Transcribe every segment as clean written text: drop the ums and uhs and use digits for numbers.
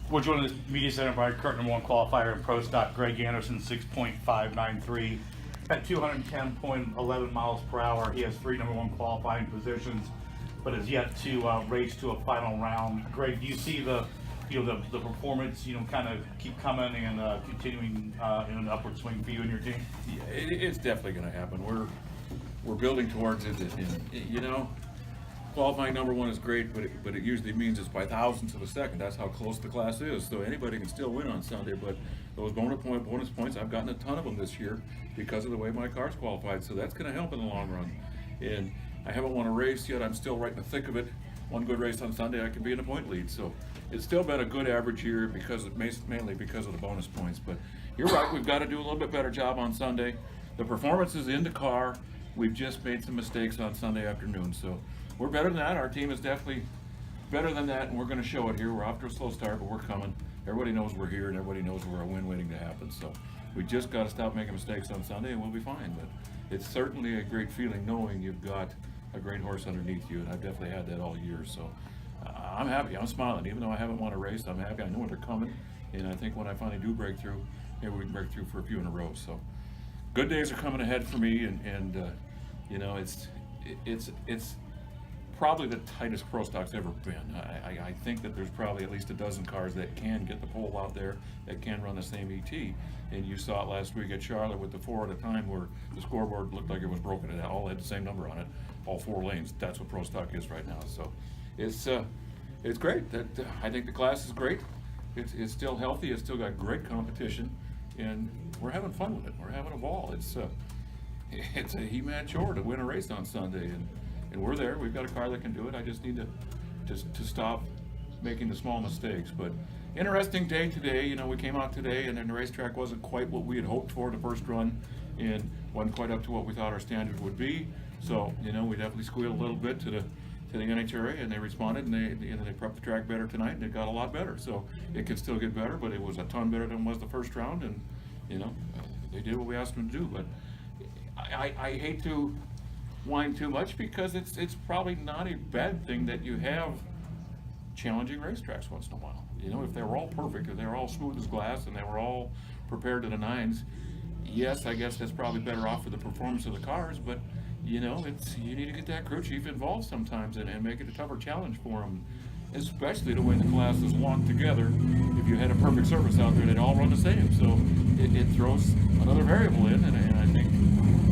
We're joined in the media center by current #1 qualifier and pro stock Greg Anderson, 6.593 at 210.11 miles per hour. He has 3 #1 qualifying positions, but is yet to race to a final round. Greg, do you see the performance kind of keep coming and continuing in an upward swing for you and your team? Yeah, it's definitely going to happen. We're building towards it, and qualifying #1 is great, but it usually means it's by thousandths of a second. That's how close the class is. So anybody can still win on Sunday. But those bonus points, I've gotten a ton of them this year because of the way my car's qualified. So that's going to help in the long run. And I haven't won a race yet. I'm still right in the thick of it. One good race on Sunday, I can be in a point lead. So it's still been a good average year mainly because of the bonus points. But you're right. We've got to do a little bit better job on Sunday. The performance is in the car. We've just made some mistakes on Sunday afternoon. So we're better than that. Our team is definitely better than that, and we're going to show it here. We're off to a slow start, but we're coming. Everybody knows we're here, and everybody knows we're a win waiting to happen. So we just got to stop making mistakes on Sunday, and we'll be fine. But it's certainly a great feeling knowing you've got a great horse underneath you, and I've definitely had that all year. So I'm happy. I'm smiling. Even though I haven't won a race, I'm happy. I know they're coming, and I think when I finally do break through, maybe we can break through for a few in a row. So good days are coming ahead for me, and it's probably the tightest pro stock's ever been. I think that there's probably at least a dozen cars that can get the pole out there, that can run the same ET. And you saw it last week at Charlotte with the 4 at a time where the scoreboard looked like it was broken. It all had the same number on it, all 4 lanes. That's what pro stock is right now. So it's great. I think the class is great. It's still healthy. It's still got great competition, and we're having fun with it. We're having a ball. It's a he-man chore to win a race on Sunday, and we're there. We've got a car that can do it. I just need to stop making the small mistakes. But interesting day today. We came out today, and then the racetrack wasn't quite what we had hoped for the first run, and wasn't quite up to what we thought our standard would be. So we definitely squealed a little bit to the NHRA, and they responded, and they prepped the track better tonight, and it got a lot better. So it can still get better, but it was a ton better than was the first round, and they did what we asked them to do. But I hate to whine too much, because it's probably not a bad thing that you have challenging racetracks once in a while. If they were all perfect, if they were all smooth as glass, and they were all prepared to the nines, yes, I guess that's probably better off for the performance of the cars. But you need to get that crew chief involved sometimes and make it a tougher challenge for them, especially the way the class is locked together. If you had a perfect surface out there, they'd all run the same. So it throws another variable in, and I think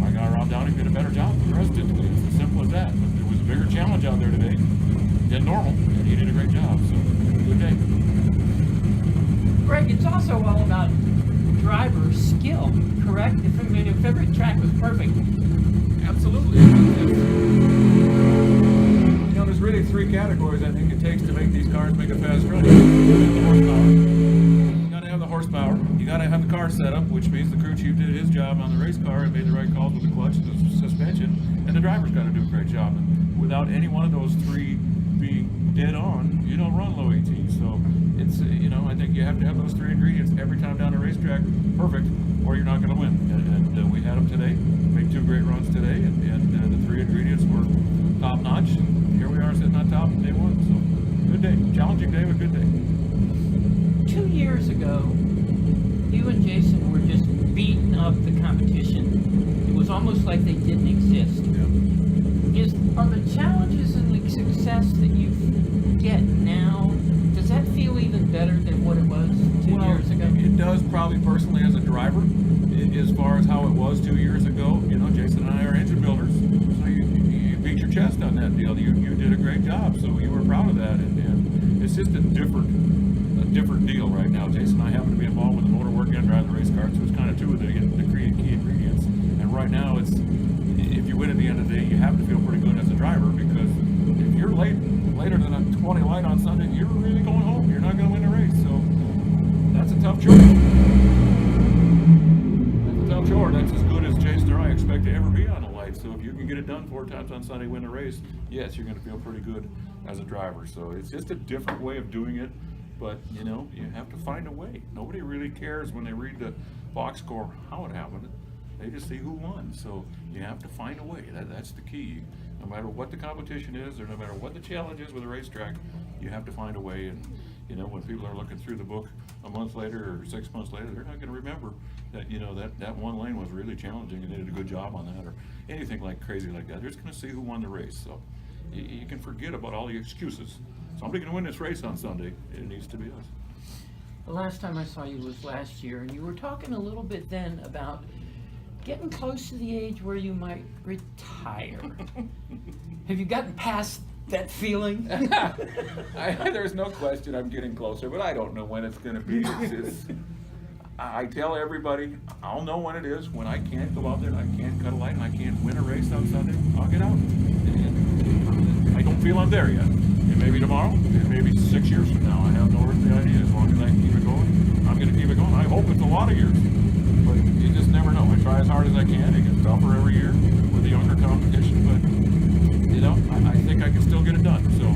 our guy Rob Downey did a better job than the rest did today. It's as simple as that. But there was a bigger challenge out there today than normal, and he did a great job. So good day. Greg, it's also all about driver skill, correct? If every track was perfect. Absolutely. There's really 3 categories I think it takes to make these cars make a fast run. You gotta have the horsepower. You gotta have the car set up, which means the crew chief did his job on the race car and made the right calls with the clutch and the suspension, and the driver's got to do a great job. And without any one of those 3 being dead on, you don't run low AT. So it's I think you have to have those 3 ingredients every time down the racetrack, perfect, or you're not going to win. And we had them today. Made 2 great runs today, and the 3 ingredients were top notch. And here we are sitting on top of day 1. So good day, challenging day, but good day. 2 years ago, you and Jason were just beating up the competition. It was almost like they didn't exist. Yeah. Are the challenges and the success that you get now, does that feel even better than what it was 2 years ago? It does, probably personally as a driver, as far as how it was 2 years ago. Jason and I are engine builders, so you beat your chest on that deal. You did a great job, so you were proud of that, and it's just a different deal right now. Jason and I happen to be involved with the motor work and drive the race car, so it's kind of 2 of the key ingredients. And right now, if you win at the end of the day, you have to feel pretty good as a driver, because if you're later than a 20 light on Sunday, you're really going home. You're not going to win the race. So that's a tough chore. That's as good as Jason or I expect to ever be on a light. So if you can get it done 4 times on Sunday, win the race, yes, you're going to feel pretty good as a driver. So it's just a different way of doing it. But you have to find a way. Nobody really cares when they read the box score how it happened. They just see who won. So you have to find a way. That's the key. No matter what the competition is, or no matter what the challenge is with a racetrack, you have to find a way. And you know, when people are looking through the book a month later or 6 months later, they're not going to remember that, you know, that one lane was really challenging and they did a good job on that, or anything like crazy like that. They're just going to see who won the race. So you can forget about all the excuses. Somebody can win this race on Sunday. It needs to be us. The last time I saw you was last year, and you were talking a little bit then about getting close to the age where you might retire. Have you gotten past that feeling? There's no question I'm getting closer, but I don't know when it's going to be. I tell everybody, I'll know when it is. When I can't go out there and I can't cut a light and I can't win a race on Sunday, I'll get out. And I don't feel I'm there yet. It may be tomorrow, it may be 6 years from now. I have no earthly idea. As long as I can keep it going, I'm going to keep it going. I hope it's a lot of years, but you just never know. I try as hard as I can. It gets tougher every year with the younger competition, but you know, I think I can still get it done. So